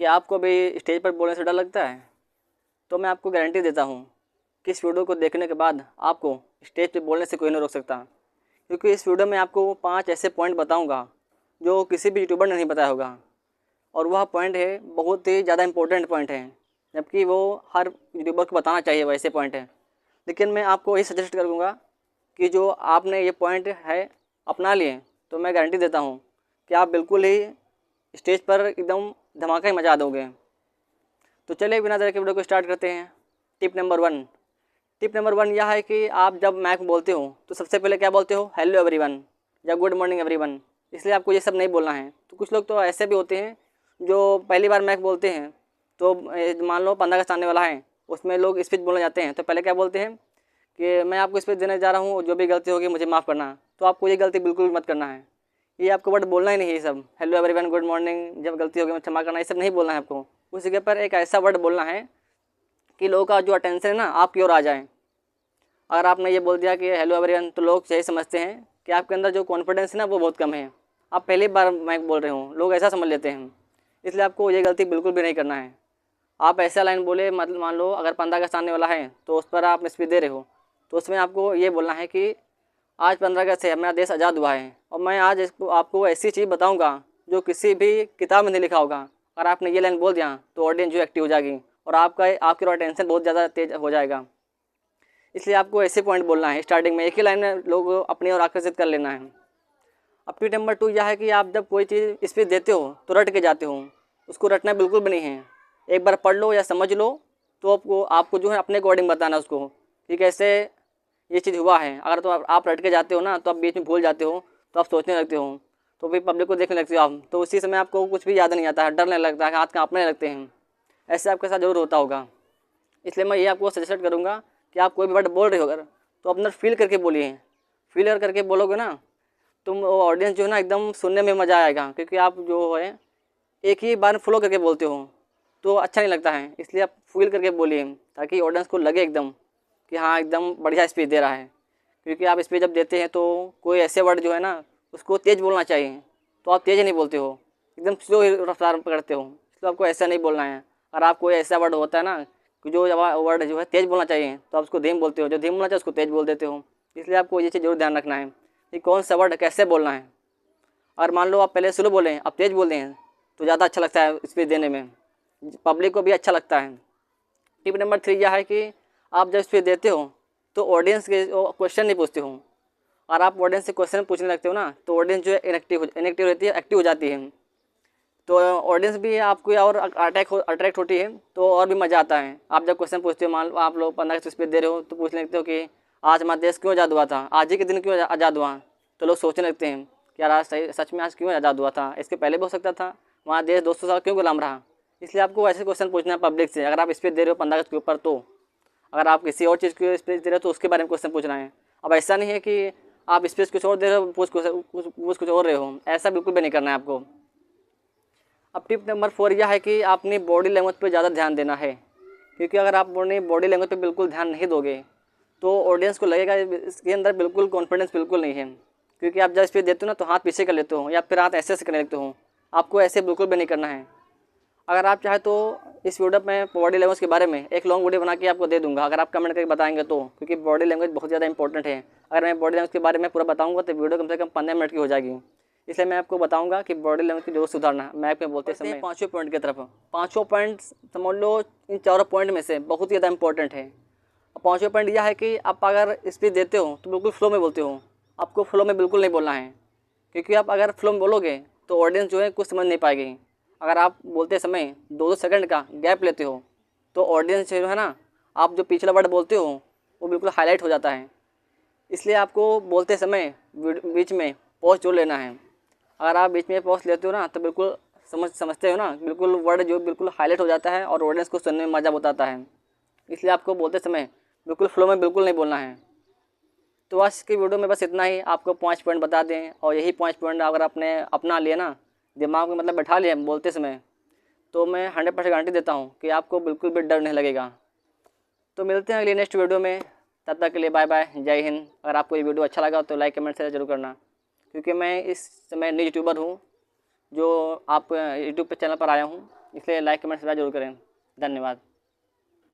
कि आपको भी स्टेज पर बोलने से डर लगता है? तो मैं आपको गारंटी देता हूँ कि इस वीडियो को देखने के बाद आपको स्टेज पे बोलने से कोई नहीं रोक सकता, क्योंकि इस वीडियो में आपको 5 ऐसे पॉइंट बताऊँगा जो किसी भी यूट्यूबर ने नहीं बताया होगा। और वह पॉइंट है बहुत ही ज़्यादा इंपॉर्टेंट पॉइंट है, जबकि वो हर यूट्यूबर को बताना चाहिए वैसे पॉइंट है। लेकिन मैं आपको यही सजेस्ट करूँगा कि जो आपने ये पॉइंट है अपना लिए, तो मैं गारंटी देता हूँ कि आप बिल्कुल ही स्टेज पर एकदम धमाका ही मचा दोगे। तो चलिए बिना देर के वीडियो को स्टार्ट करते हैं। टिप नंबर वन यह है कि आप जब मैक बोलते हो तो सबसे पहले क्या बोलते हो? हेलो एवरीवन या गुड मॉर्निंग एवरीवन। इसलिए आपको ये सब नहीं बोलना है। तो कुछ लोग तो ऐसे भी होते हैं जो पहली बार मैक बोलते हैं, तो मान लो 15 अगस्त आने वाला है, उसमें लोग स्पीच बोलने जाते हैं, तो पहले क्या बोलते हैं कि मैं आपको स्पीच देने जा रहा हूँ, जो भी गलती होगी मुझे माफ़ करना। तो आपको ये गलती बिल्कुल मत करना है। ये आपको वर्ड बोलना ही नहीं है। ये सब हेलो एवरीवन, गुड मॉर्निंग, जब गलती होगी मुझे क्षमा करना, ये सब नहीं बोलना है आपको। उस जगह पर एक ऐसा वर्ड बोलना है कि लोगों का जो अटेंशन है ना आपकी ओर आ जाए। अगर आपने ये बोल दिया कि हेलो एवरीवन, तो लोग यही समझते हैं कि आपके अंदर जो कॉन्फिडेंस है ना वो बहुत कम है, आप पहली बार मैक बोल रहे हो, लोग ऐसा समझ लेते हैं। इसलिए आपको ये गलती बिल्कुल भी नहीं करना है। आप ऐसा लाइन बोले, मतलब मान लो अगर 15 अगस्त आने वाला है तो उस पर आप स्पीच दे रहे हो, तो उसमें आपको ये बोलना है कि आज 15 अगस्त है, मेरा देश आज़ाद हुआ है और मैं आज इसको आपको ऐसी चीज़ बताऊंगा जो किसी भी किताब में नहीं लिखा होगा। अगर आपने ये लाइन बोल दिया तो ऑडियंस जो एक्टिव हो जाएगी और आपकी अटेंशन बहुत ज़्यादा तेज हो जाएगा। इसलिए आपको ऐसे पॉइंट बोलना है स्टार्टिंग में, एक ही लाइन में लोग अपनी ओर आकर्षित कर लेना है। अब टिप नंबर 2 यह है कि आप जब कोई चीज़ स्पीच देते हो तो रट के जाते हो। उसको रटना बिल्कुल भी नहीं है। एक बार पढ़ लो या समझ लो, तो आपको जो है अपने अकॉर्डिंग बताना उसको कि कैसे ये चीज़ हुआ है। अगर तो आप रट के जाते हो ना, तो आप बीच में भूल जाते हो, तो आप सोचने लगते हो, तो फिर पब्लिक को देखने लगते हो आप, तो उसी समय आपको कुछ भी याद नहीं आता है, डर नहीं लगता है, हाथ काँपने लगते हैं। ऐसे आपके साथ जरूर होता होगा। इसलिए मैं ये आपको सजेस्ट करूँगा कि आप कोई भी वर्ड बोल रहे हो अगर, तो अपना फील करके बोलिए। फील करके बोलोगे ना, तुम ऑडियंस जो है ना एकदम सुनने में मज़ा आएगा, क्योंकि आप जो है एक ही बार फ्लो करके बोलते हो तो अच्छा नहीं लगता है। इसलिए आप फील करके बोलिए ताकि ऑडियंस को लगे एकदम कि हाँ एकदम बढ़िया स्पीच दे रहा है। क्योंकि आप स्पीच जब देते हैं तो कोई ऐसे वर्ड जो है ना उसको तेज़ बोलना चाहिए, तो आप तेज़ नहीं बोलते हो, एकदम स्लो रफ्तार पकड़ते हो। इसलिए आपको ऐसा नहीं बोलना है। और आप कोई ऐसा वर्ड होता है ना कि जो वर्ड जो है तेज़ बोलना चाहिए, तो आप उसको धीम बोलते हो, जो धीम बोलना चाहिए उसको तेज़ बोल देते हो। इसलिए आपको ये चीज़ जरूर ध्यान रखना है कि कौन सा वर्ड कैसे बोलना है। और मान लो आप पहले स्लो बोलें, आप तेज़ बोल दें, तो ज़्यादा अच्छा लगता है स्पीच देने में, पब्लिक को भी अच्छा लगता है। टिप नंबर 3 यह है कि आप जब स्पीच देते हो तो ऑडियंस के क्वेश्चन नहीं पूछते हो। और आप ऑडियंस से क्वेश्चन पूछने लगते हो ना, तो ऑडियंस जो है इनएक्टिव रहती है, एक्टिव हो जाती है। तो ऑडियंस भी आपको और अट्रैक्ट होती है, तो और भी मज़ा आता है। आप जब क्वेश्चन पूछते हो, मान लो आप लोग 15 अगस्त स्पीच दे रहे हो, तो पूछने लगते हो कि आज हमारा देश क्यों आज़ाद हुआ था, आज ही के दिन क्यों आज़ाद हुआ। तो लोग सोचने लगते हैं कि यार आज सही सच में आज क्यों आज़ाद हुआ था, इसके पहले भी हो सकता था, वहाँ देश 200 साल क्यों गुलाम रहा। इसलिए आपको ऐसे क्वेश्चन पूछना है पब्लिक से। अगर आप स्पीच दे रहे हो 15 अगस्त के ऊपर, तो अगर आप किसी और चीज़ की स्पीच दे रहे हो तो उसके बारे में क्वेश्चन पूछना है। अब ऐसा नहीं है कि आप स्पीच कुछ और दे रहे हो, पूछ कुछ और रहे हो, ऐसा बिल्कुल भी नहीं करना है आपको। अब टिप नंबर 4 यह है कि आप अपनी बॉडी लैंग्वेज पर ज़्यादा ध्यान देना है, क्योंकि अगर आप अपनी बॉडी लैंग्वेज पर बिल्कुल ध्यान नहीं दोगे तो ऑडियंस को लगेगा इसके अंदर बिल्कुल कॉन्फिडेंस बिल्कुल नहीं है। क्योंकि आप जब स्पीच देते हो ना, तो हाथ पीछे कर लेते हो या फिर हाथ ऐसे ऐसे करने लगते हो। आपको ऐसे बिल्कुल भी नहीं करना है। अगर आप चाहे तो इस वीडियो में बॉडी लैंग्वेज के बारे में एक लॉन्ग वीडियो बना के आपको दे दूंगा, अगर आप कमेंट करके बताएंगे तो, क्योंकि बॉडी लैंग्वेज बहुत ज़्यादा इंपॉर्टेंट है। अगर मैं बॉडी लैंग्वेज के बारे में पूरा बताऊंगा तो वीडियो कम से कम 15 मिनट की हो जाएगी। इसलिए मैं आपको बताऊंगा कि बॉडी लैंग्वेज की जरूर सुधारना। मैप में बोलते समय 5वें पॉइंट की तरफ, 5वां पॉइंट समझ लो इन 4 पॉइंट में से बहुत ही ज़्यादा इंपॉर्टेंट है। 5वां पॉइंट यह है कि आप अगर स्पीच देते हो तो बिल्कुल फ्लो में बोलते हो। आपको फ्लो में बिल्कुल नहीं बोलना है, क्योंकि आप अगर फ्लो में बोलोगे तो ऑडियंस जो है कुछ समझ नहीं पाएगी। अगर आप बोलते समय 2-2 सेकंड का गैप लेते हो तो ऑडियंस जो है ना, आप जो पिछला वर्ड बोलते हो वो बिल्कुल हाईलाइट हो जाता है। इसलिए आपको बोलते समय बीच में पॉज जो लेना है। अगर आप बीच में पॉज लेते हो ना, तो बिल्कुल समझते हो ना, बिल्कुल वर्ड जो बिल्कुल हाईलाइट हो जाता है और ऑडियंस को सुनने में मज़ा बताता है। इसलिए आपको बोलते समय बिल्कुल फ्लो में बिल्कुल नहीं बोलना है। तो आज की वीडियो में बस इतना ही, आपको 5 पॉइंट बता दें, और यही 5 पॉइंट अगर आपने अपना लिए ना, दिमाग में मतलब बैठा लिया बोलते समय, तो मैं 100% गारंटी देता हूँ कि आपको बिल्कुल भी डर नहीं लगेगा। तो मिलते हैं अगली नेक्स्ट वीडियो में, तब तक के लिए बाय बाय, जय हिंद। अगर आपको ये वीडियो अच्छा लगा तो लाइक कमेंट शेयर जरूर करना, क्योंकि मैं इस समय न्यू यूट्यूबर हूँ, जो आप यूट्यूब पे चैनल पर आया हूँ। इसलिए लाइक कमेंट सब्सक्राइब जरूर करें। धन्यवाद।